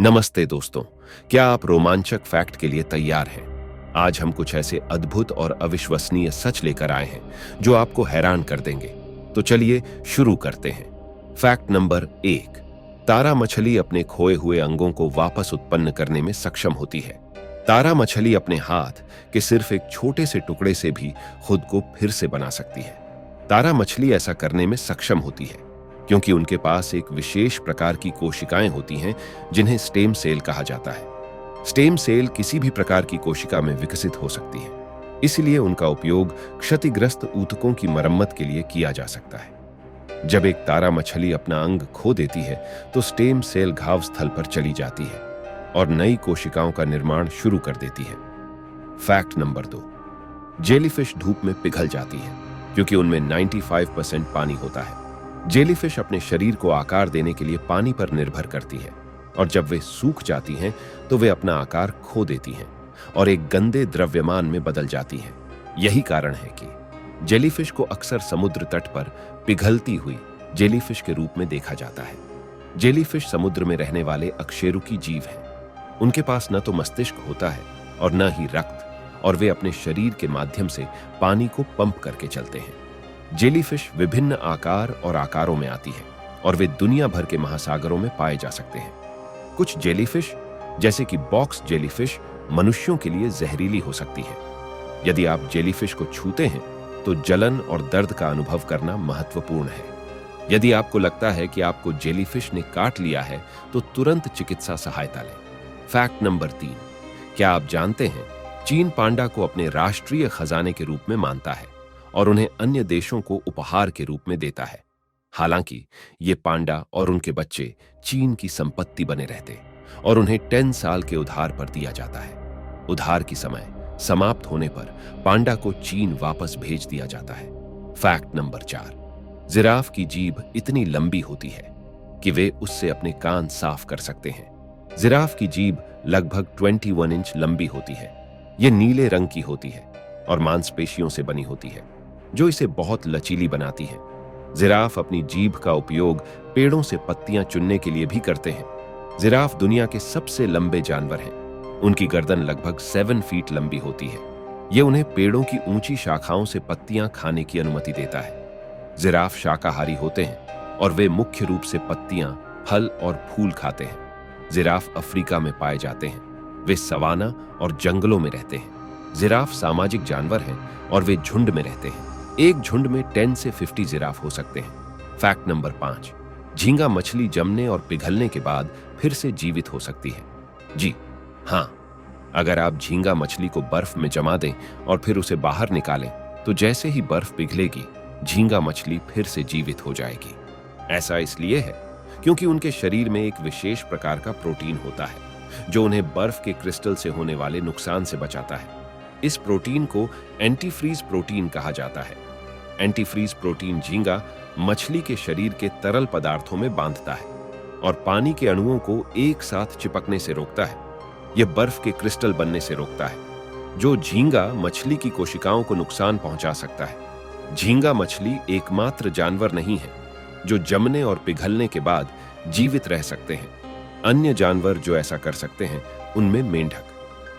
नमस्ते दोस्तों, क्या आप रोमांचक फैक्ट के लिए तैयार हैं? आज हम कुछ ऐसे अद्भुत और अविश्वसनीय सच लेकर आए हैं जो आपको हैरान कर देंगे। तो चलिए शुरू करते हैं। Fact number 1। तारा मछली अपने खोए हुए अंगों को वापस उत्पन्न करने में सक्षम होती है। तारा मछली अपने हाथ के सिर्फ एक छोटे से टुकड़े से भी खुद को फिर से बना सकती है। तारा मछली ऐसा करने में सक्षम होती है क्योंकि उनके पास एक विशेष प्रकार की कोशिकाएं होती हैं जिन्हें स्टेम सेल कहा जाता है। स्टेम सेल किसी भी प्रकार की कोशिका में विकसित हो सकती हैं, इसलिए उनका उपयोग क्षतिग्रस्त ऊतकों की मरम्मत के लिए किया जा सकता है। जब एक तारा मछली अपना अंग खो देती है तो स्टेम सेल घाव स्थल पर चली जाती है और नई कोशिकाओं का निर्माण शुरू कर देती है। Fact number 2। जेलीफिश धूप में पिघल जाती है क्योंकि उनमें 95% पानी होता है। जेलीफिश अपने शरीर को आकार देने के लिए पानी पर निर्भर करती है और जब वे सूख जाती हैं तो वे अपना आकार खो देती हैं और एक गंदे द्रव्यमान में बदल जाती हैं। यही कारण है कि जेलीफिश को अक्सर समुद्र तट पर पिघलती हुई जेलीफिश के रूप में देखा जाता है। जेलीफिश समुद्र में रहने वाले अकशेरुकी जीव हैं। उनके पास न तो मस्तिष्क होता है और न ही रक्त, और वे अपने शरीर के माध्यम से पानी को पंप करके चलते हैं। जेलीफिश विभिन्न आकार और आकारों में आती है और वे दुनिया भर के महासागरों में पाए जा सकते हैं। कुछ जेलीफिश, जैसे कि बॉक्स जेलीफिश, मनुष्यों के लिए जहरीली हो सकती है। यदि आप जेलीफिश को छूते हैं तो जलन और दर्द का अनुभव करना महत्वपूर्ण है। यदि आपको लगता है कि आपको जेलीफिश ने काट लिया है तो तुरंत चिकित्सा सहायता लें। Fact number 3। क्या आप जानते हैं, चीन पांडा को अपने राष्ट्रीय खजाने के रूप में मानता है और उन्हें अन्य देशों को उपहार के रूप में देता है। हालांकि ये पांडा और उनके बच्चे चीन की संपत्ति बने रहते और उन्हें 10 साल के उधार पर दिया जाता है। उधार की समय समाप्त होने पर पांडा को चीन वापस भेज दिया जाता है। Fact number 4। जिराफ की जीभ इतनी लंबी होती है कि वे उससे अपने कान साफ कर सकते हैं। जिराफ की जीभ लगभग 21 इंच लंबी होती है। यह नीले रंग की होती है और मांसपेशियों से बनी होती है जो इसे बहुत लचीली बनाती है। जिराफ अपनी जीभ का उपयोग पेड़ों से पत्तियां चुनने के लिए भी करते हैं। जिराफ दुनिया के सबसे लंबे जानवर हैं। उनकी गर्दन लगभग 7 फीट लंबी होती है। यह उन्हें पेड़ों की ऊंची शाखाओं से पत्तियां खाने की अनुमति देता है। जिराफ शाकाहारी होते हैं और वे मुख्य रूप से पत्तियां, फल और फूल खाते हैं। जिराफ अफ्रीका में पाए जाते हैं। वे सवाना और जंगलों में रहते हैं। जिराफ सामाजिक जानवर हैं और वे झुंड में रहते हैं। एक झुंड में 10 से 50 जिराफ हो सकते हैं। Fact number 5। झींगा मछली जमने और पिघलने के बाद फिर से जीवित हो सकती है। जी हां, अगर आप झींगा मछली को बर्फ में जमा दें और फिर उसे बाहर निकालें तो जैसे ही बर्फ पिघलेगी, झींगा मछली फिर से जीवित हो जाएगी। ऐसा इसलिए है क्योंकि उनके शरीर में एक विशेष प्रकार का प्रोटीन होता है जो उन्हें बर्फ के क्रिस्टल से होने वाले नुकसान से बचाता है। इस प्रोटीन को एंटीफ्रीज प्रोटीन कहा जाता है। एंटीफ्रीज प्रोटीन झींगा मछली के शरीर के तरल पदार्थों में बांधता है और पानी के अणुओं को एक साथ चिपकने से रोकता है। यह बर्फ के क्रिस्टल बनने से रोकता है जो झींगा मछली की कोशिकाओं को नुकसान पहुंचा सकता है। झींगा मछली एकमात्र जानवर नहीं है जो जमने और पिघलने के बाद जीवित रह सकते हैं। अन्य जानवर जो ऐसा कर सकते हैं उनमें मेंढक,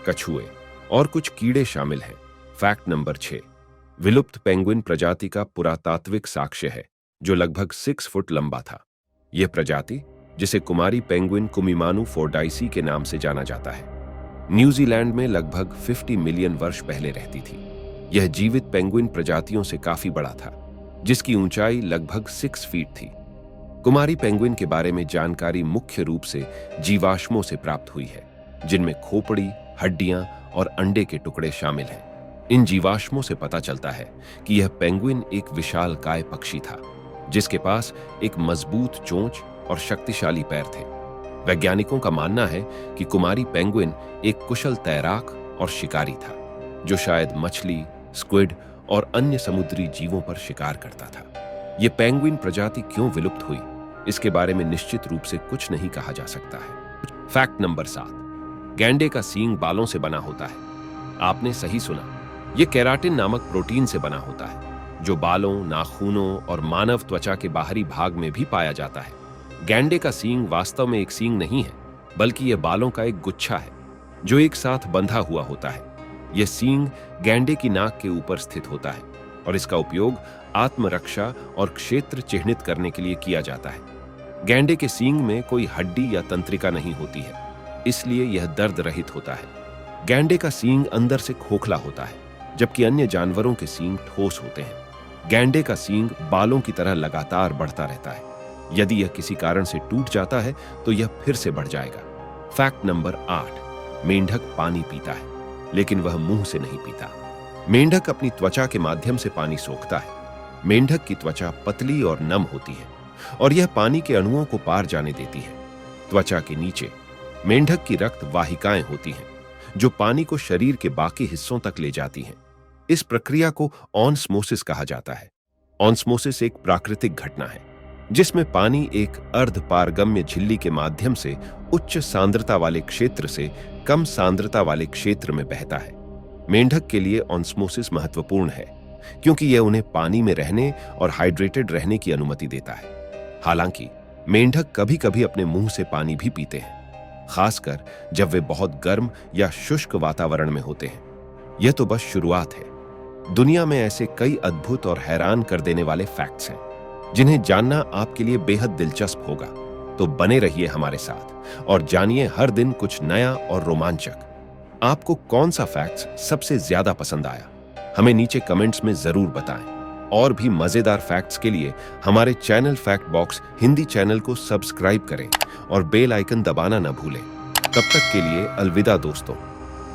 कछुए और कुछ कीड़े शामिल हैं। Fact number 6। विलुप्त पेंगुइन प्रजाति का पुरातात्विक साक्ष्य है जो लगभग 6 फुट लंबा था। यह प्रजाति, जिसे कुमारी पेंगुइन कुमिमानु फोर्डाइसी के नाम से जाना जाता है, न्यूजीलैंड में लगभग 50 मिलियन वर्ष पहले रहती थी। यह जीवित पेंगुइन प्रजातियों से काफी बड़ा था, जिसकी ऊंचाई लगभग 6 फीट थी। कुमारी पेंगुइन के बारे में जानकारी मुख्य रूप से जीवाश्मों से प्राप्त हुई है, जिनमें खोपड़ी, हड्डियां और अंडे के टुकड़े शामिल हैं। इन जीवाश्मों से पता चलता है कि यह पेंगुइन एक विशालकाय पक्षी था जिसके पास एक मजबूत चोंच और शक्तिशाली पैर थे। वैज्ञानिकों का मानना है कि कुमारी पेंगुइन एक कुशल तैराक और शिकारी था जो शायद मछली, स्क्विड और अन्य समुद्री जीवों पर शिकार करता था। यह पेंगुइन प्रजाति क्यों विलुप्त हुई, इसके बारे में निश्चित रूप से कुछ नहीं कहा जा सकता है। Fact number 7। गैंडे का सींग बालों से बना होता है। आपने सही सुना, यह केराटिन नामक प्रोटीन से बना होता है जो बालों, नाखूनों और मानव त्वचा के बाहरी भाग में भी पाया जाता है। गैंडे का सींग वास्तव में एक सींग नहीं है, बल्कि यह बालों का एक गुच्छा है जो एक साथ बंधा हुआ होता है। यह सींग गैंडे की नाक के ऊपर स्थित होता है और इसका उपयोग आत्मरक्षा और क्षेत्र चिह्नित करने के लिए किया जाता है। गैंडे के सींग में कोई हड्डी या तंत्रिका नहीं होती है, इसलिए यह दर्द रहित होता है। गैंडे का सींग अंदर से खोखला होता है, जबकि अन्य जानवरों के सींग ठोस होते हैं। गैंडे का सींग बालों की तरह लगातार बढ़ता रहता है। यदि यह किसी कारण से टूट जाता है तो यह फिर से बढ़ जाएगा। फैक्ट नंबर 8, मेंढक पानी पीता है, लेकिन वह मुंह से नहीं पीता। मेंढक अपनी त्वचा के माध्यम से पानी सोखता है। मेंढक की त्वचा पतली और नम होती है और यह पानी के अणुओं को पार जाने देती है। त्वचा के नीचे मेंढक की रक्त वाहिकाएं होती हैं जो पानी को शरीर के बाकी हिस्सों तक ले जाती हैं। इस प्रक्रिया को ऑस्मोसिस कहा जाता है। ऑस्मोसिस एक प्राकृतिक घटना है जिसमें पानी एक अर्धपारगम्य झिल्ली के माध्यम से उच्च सांद्रता वाले क्षेत्र से कम सांद्रता वाले क्षेत्र में बहता है। मेंढक के लिए ऑस्मोसिस महत्वपूर्ण है क्योंकि यह उन्हें पानी में रहने और हाइड्रेटेड रहने की अनुमति देता है। हालांकि मेंढक कभी-कभी अपने मुंह से पानी भी पीते हैं, खासकर जब वे बहुत गर्म या शुष्क वातावरण में होते हैं। यह तो बस शुरुआत है। दुनिया में ऐसे कई अद्भुत और हैरान कर देने वाले फैक्ट्स हैं जिन्हें जानना आपके लिए बेहद दिलचस्प होगा। तो बने रहिए हमारे साथ और जानिए हर दिन कुछ नया और रोमांचक। आपको कौन सा फैक्ट्स सबसे ज्यादा पसंद आया, हमें नीचे कमेंट्स में जरूर बताएं। और भी मजेदार फैक्ट्स के लिए हमारे channel fact box Hindi channel को सब्सक्राइब करें और बेल आइकन दबाना न भूलें। तब तक के लिए अलविदा दोस्तों।